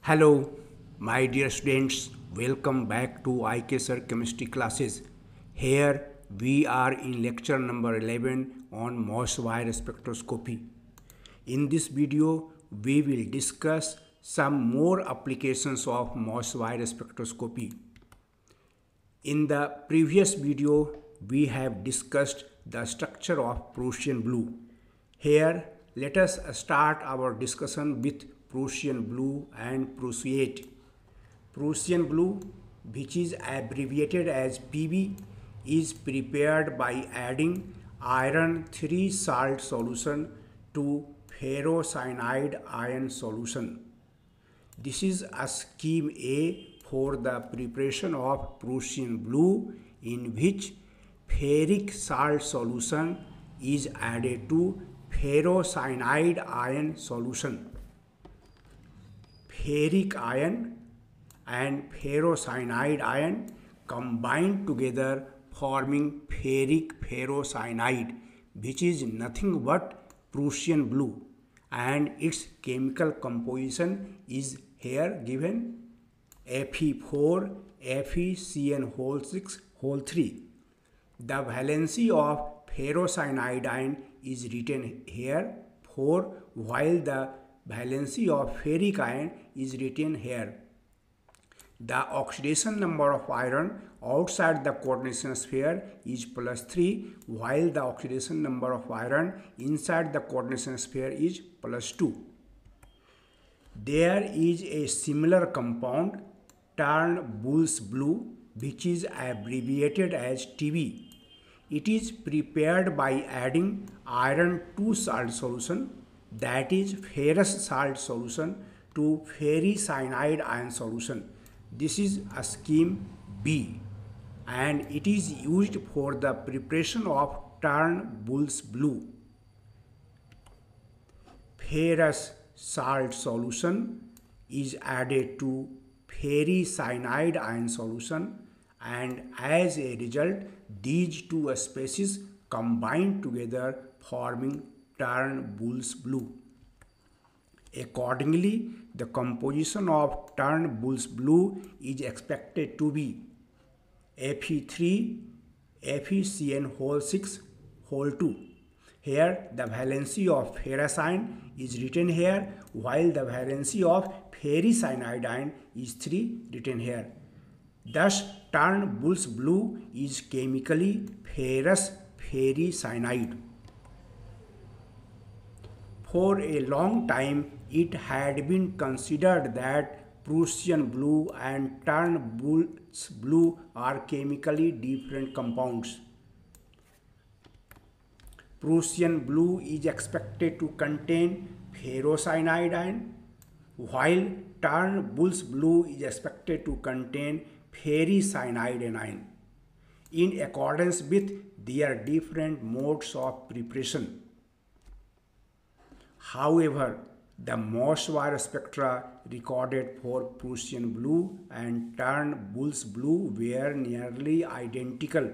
Hello, my dear students. Welcome back to IK Sir Chemistry classes. Here we are in lecture number 11 on Moss wire spectroscopy. In this video, we will discuss some more applications of Moss wire spectroscopy. In the previous video, we have discussed the structure of Prussian blue. Here, let us start our discussion with Prussian blue and prussiate. Prussian blue, which is abbreviated as PB, is prepared by adding iron 3 salt solution to ferrocyanide iron solution. This is a scheme A for the preparation of Prussian blue, in which ferric salt solution is added to ferrocyanide iron solution. Ferric iron and ferrocyanide iron combine together forming ferric ferrocyanide, which is nothing but Prussian blue, and its chemical composition is here given: Fe4 FeCN6 whole 3. The valency of ferrocyanide ion is written here 4, while the valency of ferric ion is written here. The oxidation number of iron outside the coordination sphere is +3, while the oxidation number of iron inside the coordination sphere is +2. There is a similar compound, Turnbull's blue, which is abbreviated as TB. It is prepared by adding iron 2 salt solution, that is ferrous salt solution, to ferricyanide ion solution. This is a scheme B, and it is used for the preparation of Turnbull's blue. Ferrous salt solution is added to ferricyanide ion solution, and as a result these two species combine together forming Turnbull's blue. Accordingly, the composition of Turnbull's blue is expected to be Fe3 FeCN6 whole 2. Here the valency of ferrous ion is written here, while the valency of ferricyanide ion is 3 written here. Thus, Turnbull's blue is chemically ferrous ferricyanide. For a long time, it had been considered that Prussian blue and Turnbull's blue are chemically different compounds. Prussian blue is expected to contain ferrocyanide ion, while Turnbull's blue is expected to contain ferricyanide ion, in accordance with their different modes of preparation. However, the Moss wire spectra recorded for Prussian blue and Turnbull's blue were nearly identical.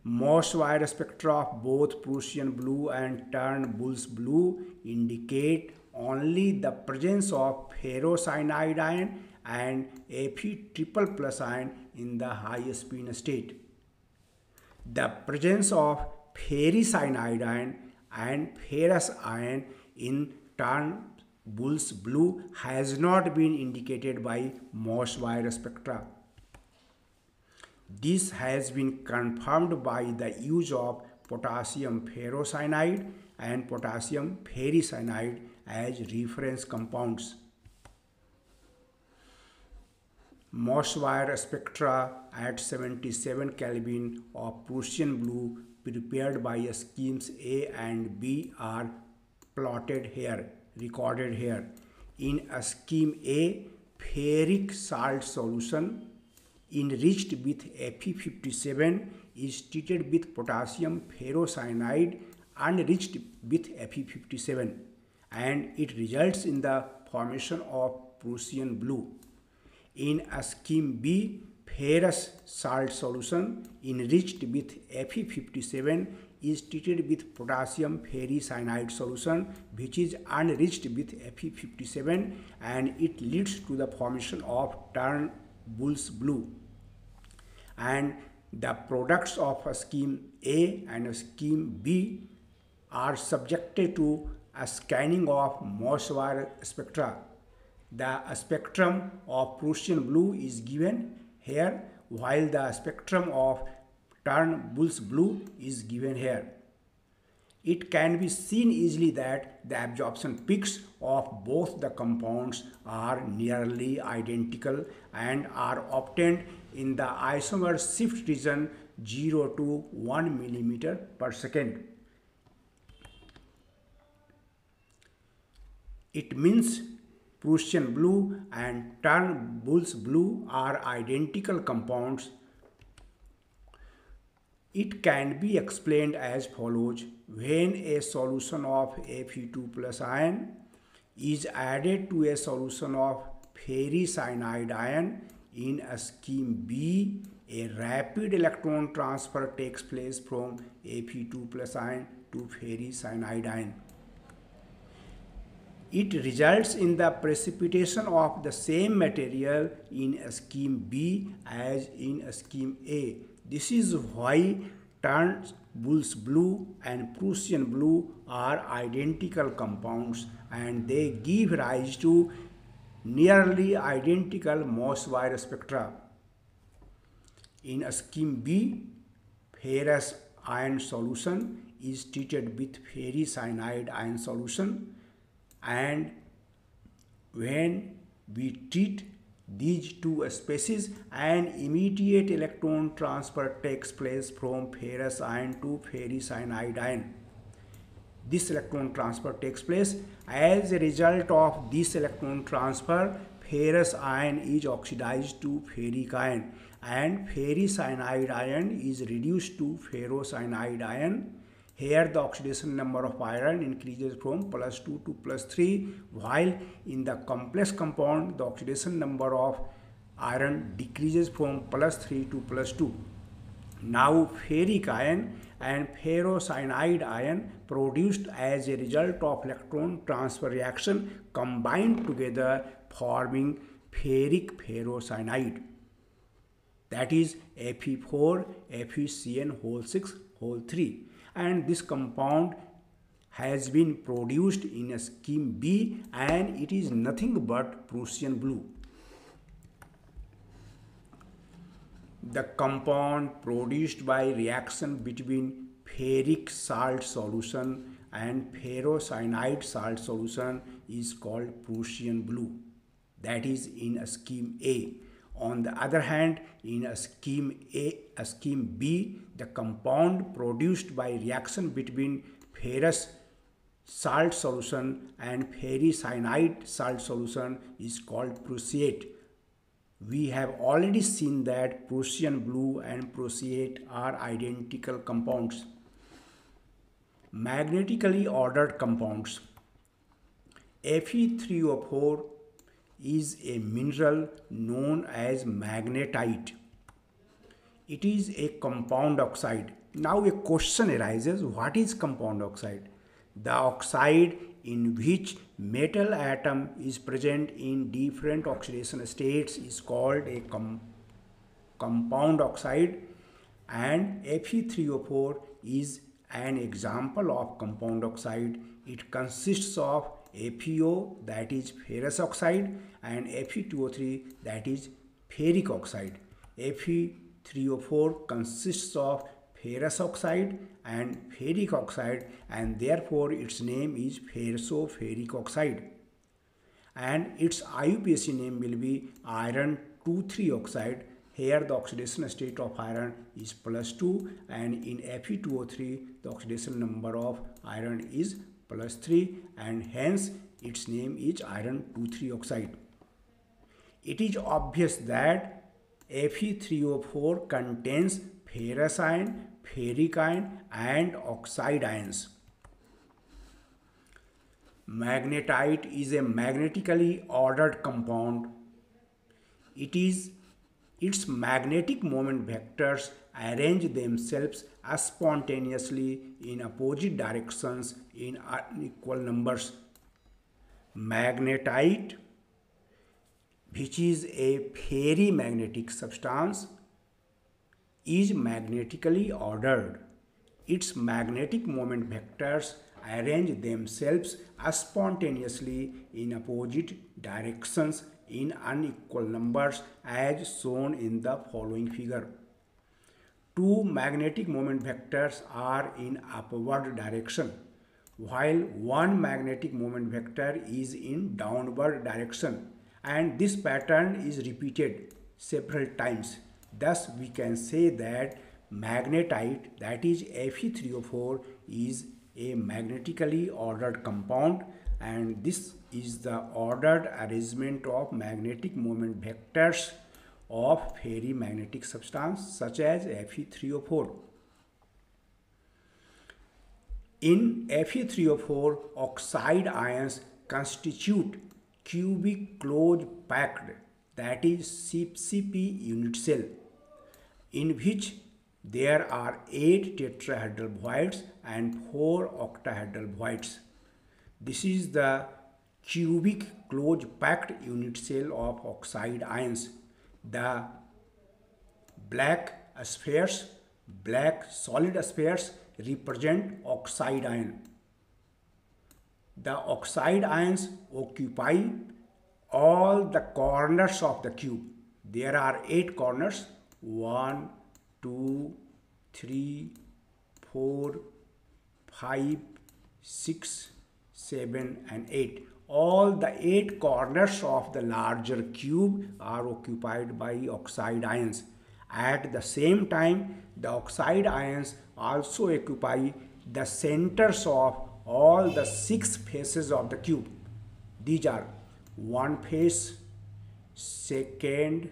Moss wire spectra of both Prussian blue and Turnbull's blue indicate only the presence of ferrocyanide ion and Fe++ ion in the high spin state. The presence of ferricyanide ion and ferrous ion in Turnbull's blue has not been indicated by Moss wire spectra. This has been confirmed by the use of potassium ferrocyanide and potassium ferricyanide as reference compounds. Moss wire spectra at 77 Kelvin of Prussian blue prepared by schemes A and B are plotted here, recorded here. In a scheme A, ferric salt solution enriched with Fe57 is treated with potassium ferrocyanide enriched with Fe57, and it results in the formation of Prussian blue. In a scheme B, ferrous salt solution enriched with Fe57 is treated with potassium ferricyanide solution which is enriched with Fe57, and it leads to the formation of Turnbull's blue. And the products of a scheme A and a scheme B are subjected to a scanning of Morswire spectra. The spectrum of Prussian blue is given here, while the spectrum of Turnbull's blue is given here. It can be seen easily that the absorption peaks of both the compounds are nearly identical and are obtained in the isomer shift region 0 to 1 millimeter per second. It means Prussian blue and Turnbull's blue are identical compounds. It can be explained as follows. When a solution of Fe2 plus ion is added to a solution of ferricyanide ion in a scheme B, a rapid electron transfer takes place from Fe2 plus ion to ferricyanide ion. It results in the precipitation of the same material in a scheme B as in a scheme A. This is why Turnbull's blue and Prussian blue are identical compounds, and they give rise to nearly identical Morswire spectra. In a scheme B, ferrous ion solution is treated with ferricyanide ion solution, and when we treat these two species, an immediate electron transfer takes place from ferrous ion to ferricyanide ion. This electron transfer takes place. As a result of this electron transfer, ferrous ion is oxidized to ferric ion, and ferricyanide ion is reduced to ferrocyanide ion. Here the oxidation number of iron increases from +2 to +3, while in the complex compound the oxidation number of iron decreases from +3 to +2. Now ferric ion and ferrocyanide ion produced as a result of electron transfer reaction combine together forming ferric ferrocyanide, that is Fe4 FeCN6(3), and this compound has been produced in a scheme B, and it is nothing but Prussian blue. The compound produced by reaction between ferric salt solution and ferrocyanide salt solution is called Prussian blue, that is in a scheme A. On the other hand, in a scheme B, the compound produced by reaction between ferrous salt solution and ferricyanide salt solution is called prussiate. We have already seen that Prussian blue and prussiate are identical compounds. Magnetically ordered compounds. Fe3O4 is a mineral known as magnetite. It is a compound oxide. Now a question arises, what is compound oxide? The oxide in which metal atom is present in different oxidation states is called a compound oxide, and Fe3O4 is an example of compound oxide. It consists of FeO, that is ferrous oxide, and Fe2O3, that is ferric oxide. Fe3O4 consists of ferrous oxide and ferric oxide, and therefore its name is ferroferric oxide, and its IUPAC name will be iron 2,3 oxide. Here the oxidation state of iron is +2, and in Fe2O3 the oxidation number of iron is +3, and hence its name is iron 2,3 oxide. It is obvious that Fe3O4 contains ferrous ion, ferric ion and oxide ions. Magnetite is a magnetically ordered compound. It is Its magnetic moment vectors arrange themselves spontaneously in opposite directions in unequal numbers. Magnetite, which is a ferrimagnetic substance, is magnetically ordered. Its magnetic moment vectors arrange themselves spontaneously in opposite directions in unequal numbers as shown in the following figure. Two magnetic moment vectors are in upward direction, while one magnetic moment vector is in downward direction, and this pattern is repeated several times. Thus, we can say that magnetite, that is Fe3O4, is a magnetically ordered compound, and this is the ordered arrangement of magnetic moment vectors of ferrimagnetic substance such as Fe3O4. In Fe3O4, oxide ions constitute cubic closed packed, that is CCP unit cell, in which there are 8 tetrahedral voids and 4 octahedral voids. This is the cubic closed packed unit cell of oxide ions. The black spheres, black solid spheres represent oxide ion. The oxide ions occupy all the corners of the cube. There are 8 corners: 1, 2, 3, 4, 5, 6, 7 and 8. All the 8 corners of the larger cube are occupied by oxide ions. At the same time, the oxide ions also occupy the centers of all the 6 faces of the cube. These are one face, second,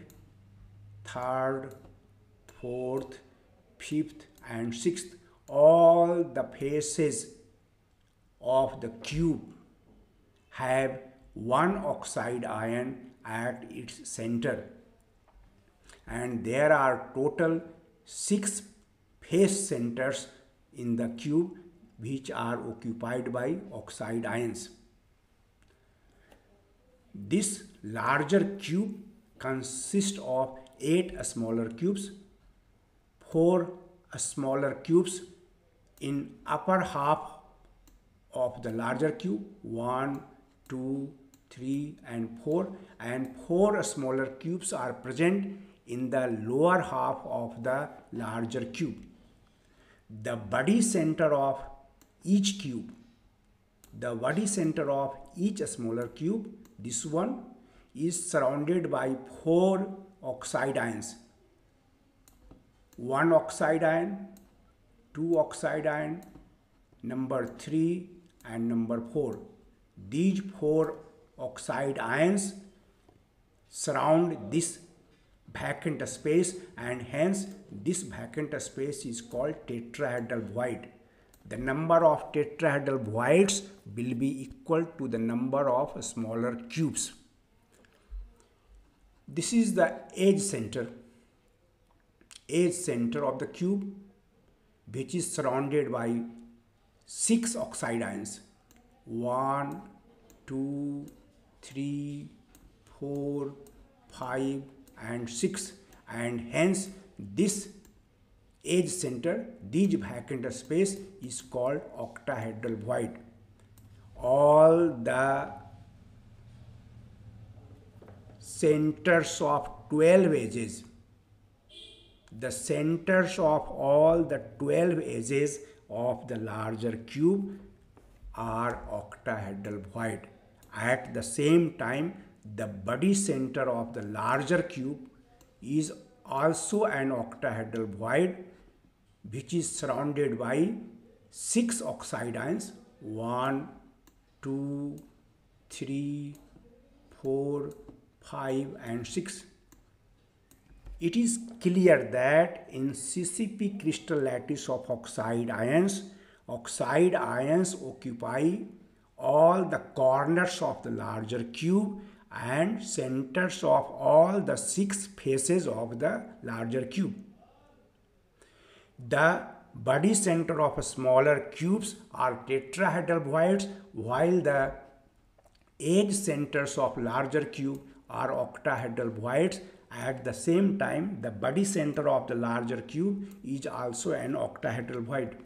third, fourth, fifth and sixth. All the faces of the cube have one oxide ion at its center, and there are total 6 face centers in the cube which are occupied by oxide ions. This larger cube consists of 8 smaller cubes, 4 smaller cubes in upper half of the larger cube, 1, 2, 3 and 4, and 4 smaller cubes are present in the lower half of the larger cube. The body center of each cube, the body center of each smaller cube, this one, is surrounded by 4 oxide ions. 1 oxide ion, 2 oxide ion, number 3 and number 4. These 4 oxide ions surround this vacant space, and hence this vacant space is called tetrahedral void. The number of tetrahedral voids will be equal to the number of smaller cubes. This is the edge center of the cube, which is surrounded by 6 oxide ions. 1, 2, 3, 4, 5 and 6, and hence this edge center, this vacant space, is called octahedral void. All the centers of 12 edges, the centers of all the 12 edges of the larger cube are octahedral void. At the same time, the body center of the larger cube is also an octahedral void, which is surrounded by 6 oxide ions. 1, 2, 3, 4, 5 and 6. It is clear that in CCP crystal lattice of oxide ions occupy all the corners of the larger cube, and centers of all the 6 faces of the larger cube. The body center of smaller cubes are tetrahedral voids, while the edge centers of larger cube are octahedral voids. At the same time, the body center of the larger cube is also an octahedral void.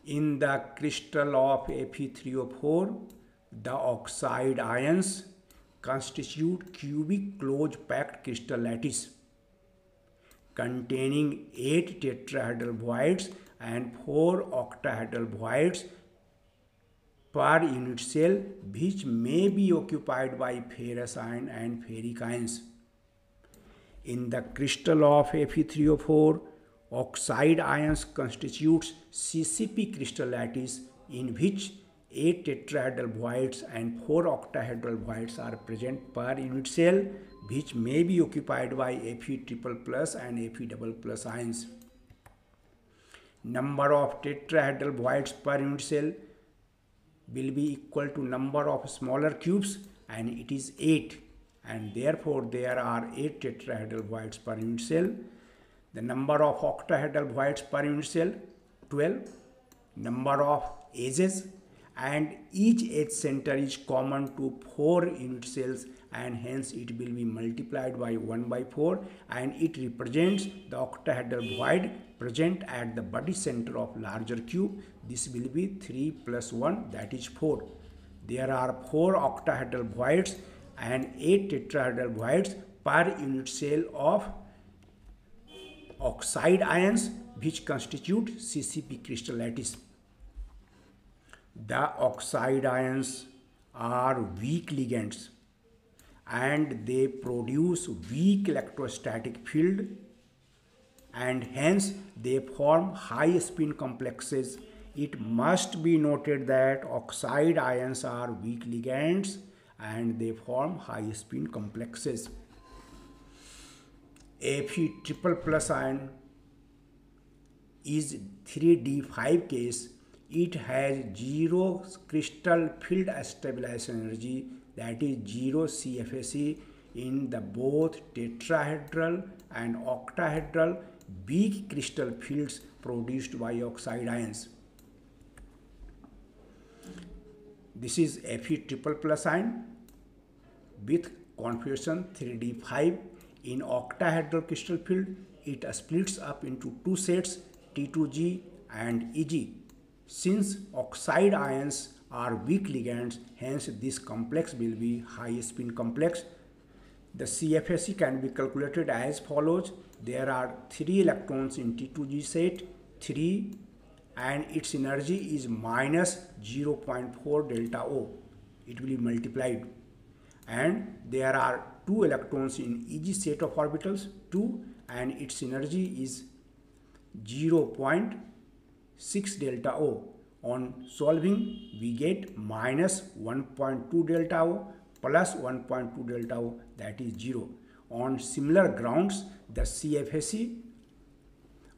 In the crystal of Fe3O4, the oxide ions constitute cubic close-packed crystal lattice containing 8 tetrahedral voids and 4 octahedral voids per unit cell, which may be occupied by ferrous ion and ferric ions. In the crystal of Fe3O4, oxide ions constitutes CCP crystal lattice in which 8 tetrahedral voids and 4 octahedral voids are present per unit cell, which may be occupied by Fe triple plus and Fe double plus ions. Number of tetrahedral voids per unit cell will be equal to number of smaller cubes, and it is 8, and therefore there are 8 tetrahedral voids per unit cell. The number of octahedral voids per unit cell 12. Number of edges, and each edge center is common to 4 unit cells, and hence it will be multiplied by 1 by 4, and it represents the octahedral void present at the body center of larger cube. This will be 3 plus 1, that is 4. There are 4 octahedral voids and 8 tetrahedral voids per unit cell of oxide ions, which constitute CCP crystal lattice. The oxide ions are weak ligands and they produce weak electrostatic field, and hence they form high spin complexes. It must be noted that oxide ions are weak ligands and they form high spin complexes. Fe triple plus ion is 3d5 case. It has 0 crystal field stabilization energy, that is 0 CFSE, in the both tetrahedral and octahedral weak crystal fields produced by oxide ions. This is Fe triple plus ion with configuration 3d5. In octahedral crystal field, it splits up into 2 sets, T2G and EG. Since oxide ions are weak ligands, hence this complex will be high spin complex. The CFSE can be calculated as follows. There are 3 electrons in T2G set, 3, and its energy is minus 0.4 delta O. It will be multiplied. And there are 2 electrons in EG set of orbitals, 2, and its energy is 0.6 delta O. On solving, we get minus 1.2 delta O plus 1.2 delta O, that is 0. On similar grounds, the CFSE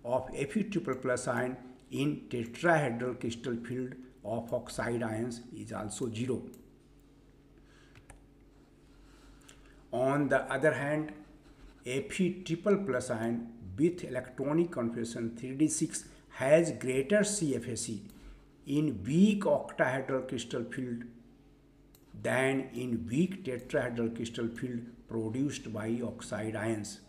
of Fe triple plus ion in tetrahedral crystal field of oxide ions is also 0. On the other hand, Fe triple plus ion with electronic configuration 3d6 has greater CFSE in weak octahedral crystal field than in weak tetrahedral crystal field produced by oxide ions.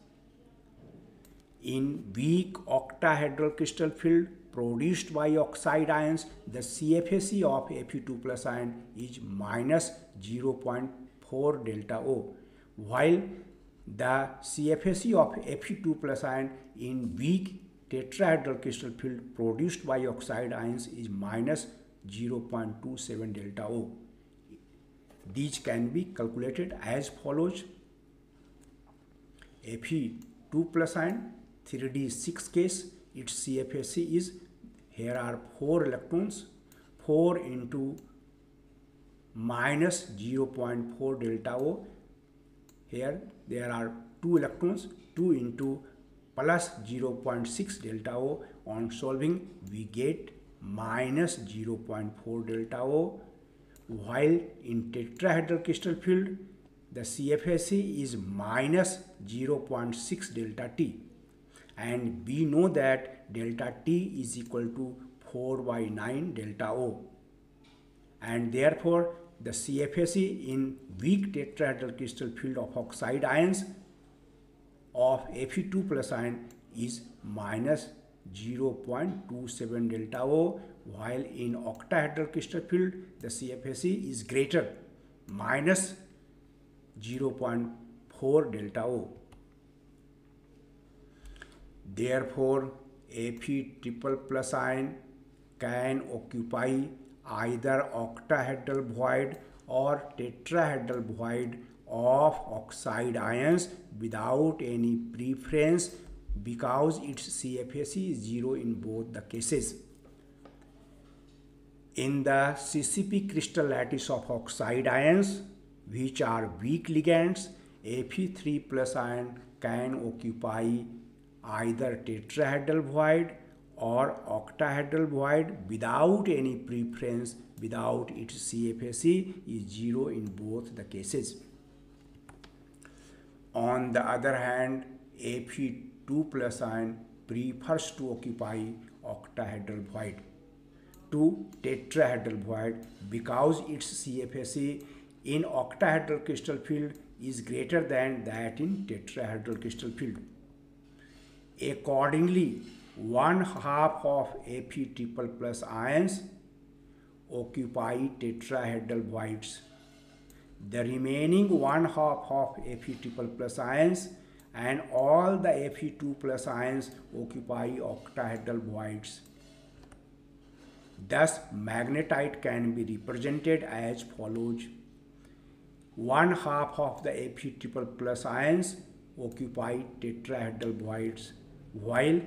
In weak octahedral crystal field produced by oxide ions, the CFSE of Fe2 plus ion is minus 0.4 delta O, while the CFSE of Fe2 plus ion in weak tetrahedral crystal field produced by oxide ions is minus 0.27 delta O. These can be calculated as follows. Fe2 plus ion 3d6 case, its CFSE is, here are 4 electrons, 4 into minus 0.4 delta O. Here there are 2 electrons, 2 into plus 0.6 delta O. On solving, we get minus 0.4 delta O, while in tetrahedral crystal field the CFSE is minus 0.6 delta T, and we know that delta T is equal to 4 by 9 delta O, and therefore the CFSE in weak tetrahedral crystal field of oxide ions of Fe2 plus ion is minus 0.27 delta O, while in octahedral crystal field the CFSE is greater, minus 0.4 delta O. Therefore, Fe triple plus ion can occupy either octahedral void or tetrahedral void of oxide ions without any preference, because its CFSE is 0 in both the cases. In the CCP crystal lattice of oxide ions, which are weak ligands, Fe3 plus ion can occupy either tetrahedral void or octahedral void without any preference, without its CFSE is 0 in both the cases. On the other hand, Fe2 plus ion prefers to occupy octahedral void to tetrahedral void because its CFSE in octahedral crystal field is greater than that in tetrahedral crystal field. Accordingly, one half of Fe triple plus ions occupy tetrahedral voids. The remaining one half of Fe triple plus ions and all the Fe2 plus ions occupy octahedral voids. Thus, magnetite can be represented as follows. One half of the Fe triple plus ions occupy tetrahedral voids, while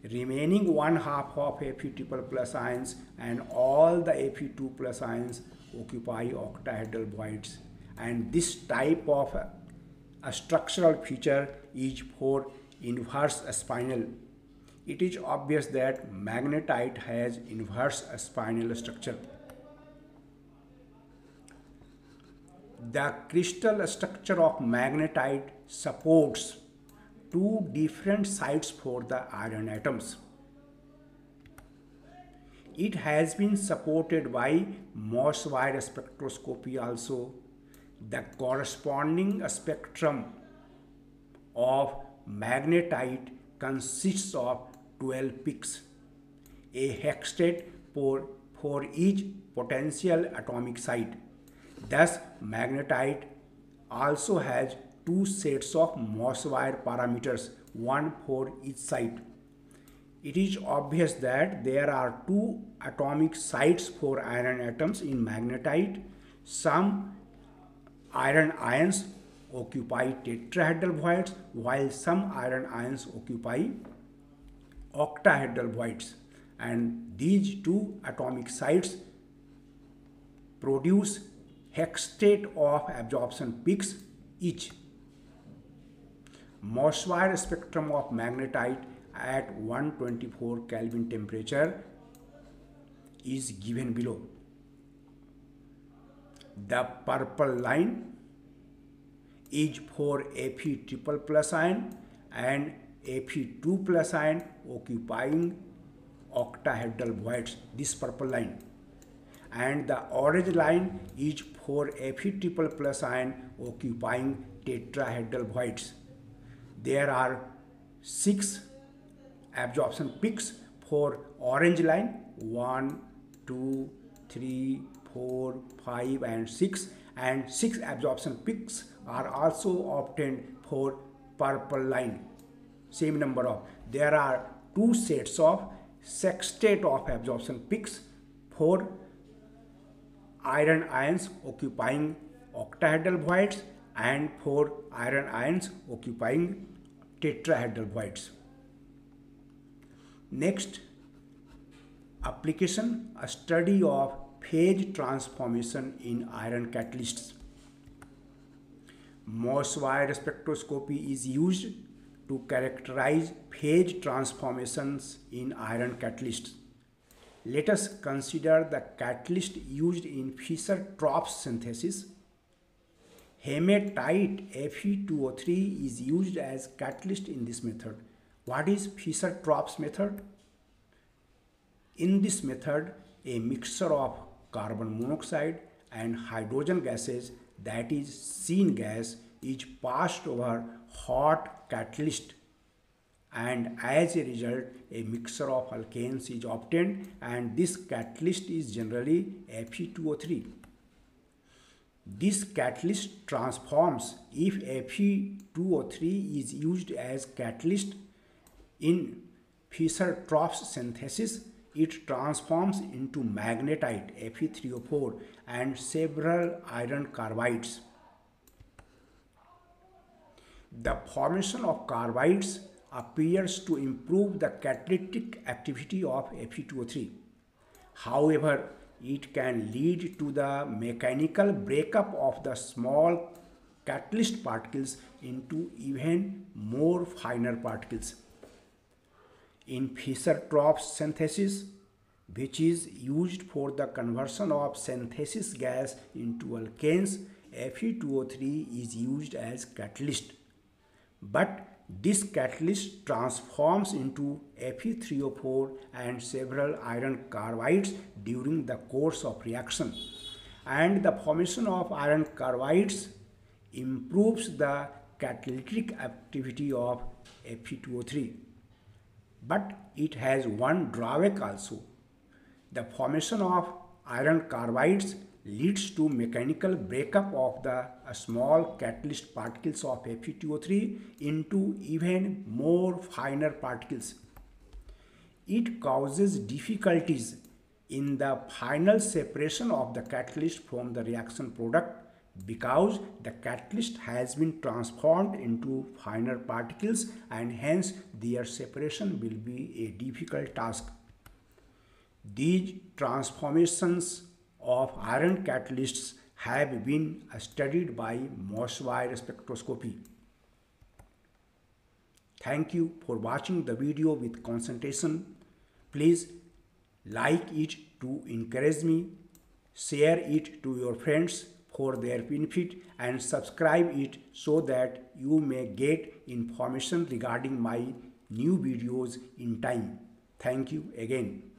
remaining one half of Fe triple plus ions and all the Fe2 plus ions occupy octahedral voids. And this type of a structural feature is for inverse spinel. It is obvious that magnetite has inverse spinel structure. The crystal structure of magnetite supports two different sites for the iron atoms. It has been supported by Moss-Wire spectroscopy also. The corresponding spectrum of magnetite consists of 12 peaks, a hexstate for each potential atomic site. Thus, magnetite also has two sets of Moss-Wire parameters, one for each site. It is obvious that there are two atomic sites for iron atoms in magnetite. Some iron ions occupy tetrahedral voids, while some iron ions occupy octahedral voids, and these two atomic sites produce hexstate of absorption peaks each. Moss-Wire spectrum of magnetite at 124 Kelvin temperature is given below. The purple line is for Fe triple plus ion and Fe2 plus ion occupying octahedral voids, this purple line. And the orange line is for Fe triple plus ion occupying tetrahedral voids. There are 6 absorption peaks for orange line, 1, 2, 3, 4, 5 and 6, and 6 absorption peaks are also obtained for purple line. Same number of, there are 2 sets of sextate of absorption peaks for iron ions occupying octahedral voids and for iron ions occupying tetrahedral voids. Next, application, a study of phase transformation in iron catalysts. Moss-Wire spectroscopy is used to characterize phase transformations in iron catalysts. Let us consider the catalyst used in Fischer-Tropsch synthesis. Hematite Fe2O3 is used as catalyst in this method. What is Fischer-Tropsch method? In this method, a mixture of carbon monoxide and hydrogen gases, that is syn gas, is passed over hot catalyst, and as a result a mixture of alkanes is obtained, and this catalyst is generally Fe2O3. This catalyst transforms if Fe2O3 is used as catalyst in Fischer-Tropsch synthesis. It transforms into magnetite Fe3O4 and several iron carbides. The formation of carbides appears to improve the catalytic activity of Fe2O3. However, it can lead to the mechanical breakup of the small catalyst particles into even more finer particles. In Fischer-Tropsch synthesis, which is used for the conversion of synthesis gas into alkanes, Fe2O3 is used as catalyst. But this catalyst transforms into Fe3O4 and several iron carbides during the course of reaction, and the formation of iron carbides improves the catalytic activity of Fe2O3. But it has one drawback also. The formation of iron carbides leads to mechanical breakup of the small catalyst particles of Fe2O3 into even more finer particles. It causes difficulties in the final separation of the catalyst from the reaction product, because the catalyst has been transformed into finer particles, and hence their separation will be a difficult task. These transformations of iron catalysts have been studied by Moss-Wire spectroscopy. Thank you for watching the video with concentration. Please like it to encourage me, share it to your friends for their benefit, and subscribe it so that you may get information regarding my new videos in time. Thank you again.